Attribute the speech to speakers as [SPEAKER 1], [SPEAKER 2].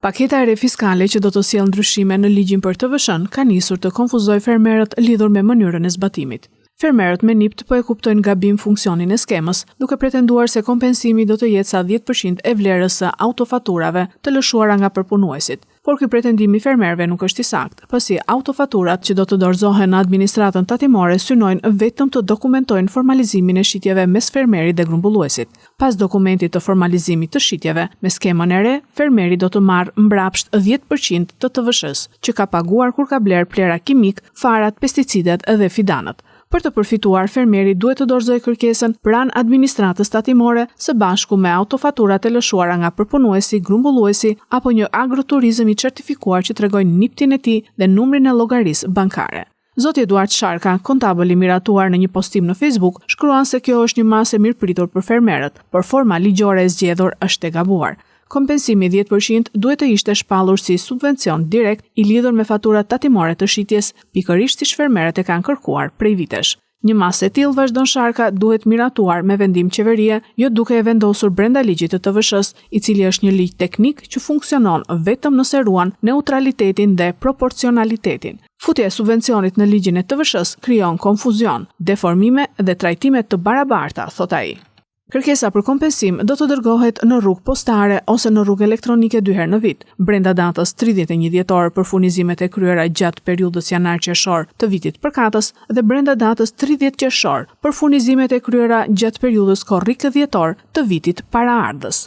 [SPEAKER 1] Paketa e re fiskale që do të sjellë ndryshime në ligjin për TVSH-n ka nisur të konfuzojë fermerët lidhur me mënyrën e zbatimit. Fermerët me NIPT po e kuptojnë gabim funksionin e skemës, duke pretenduar se kompensimi do të jetë sa 10% e vlerës së autofaturave të lëshuara nga përpunuesit. Por ky pretendim i fermerëve nuk është i saktë, pasi autofaturat që do të dorëzohen në administratën tatimore synojnë vetëm të dokumentojnë formalizimin e shitjeve mes fermerit dhe grumbulluesit. Pas dokumentit të formalizimit të shitjeve me skemën e re, fermeri do të marrë mbrapsht 10% të TVSH-s, që ka paguar kur ka bler plera kimik, farat, pesticidet dhe fidanët. Për të përfituar, fermeri duhet të dorëzojë kërkesën pranë administratës tatimore së bashku me autofaturat e lëshuara nga përpunuesi, grumbulluesi apo një agroturizëm i certifikuar që tregojnë NIPT-in e tij dhe numrin e llogarisë bankare. Zoti Eduard Sharka, kontabël i miratuar në një postim në Facebook, shkruan se kjo është një masë e mirëpritur për fermerët, por forma ligjore e zgjedhur është e gabuar. Kompensimi 10% duhet të ishte shpallur si subvencion direkt i lidhur me faturat tatimore të shitjes, pikërisht siç fermerët e kanë kërkuar prej vitesh. Një masë e tillë, vazhdon Sharka, duhet miratuar me vendim qeverie, jo duke e vendosur brenda ligjit të TVSH-s, i cili është një ligj teknik që funksionon vetëm nëse ruan neutralitetin dhe proporcionalitetin. Futja e subvencionit në ligjin e TVSH-s krijon konfuzion, deformime dhe trajtime të barabarta, thot ai. Kërkesa për kompensim do të dërgohet në rrugë postare ose në rrugë elektronike 2 herë në vit, brenda datës 31 dhjetor për furnizimet e kryera gjatë periudhës janar-qershor të vitit përkatës dhe brenda datës 30 qershor për furnizimet e kryera gjatë periudhës korrike dhjetor të vitit paraardhës.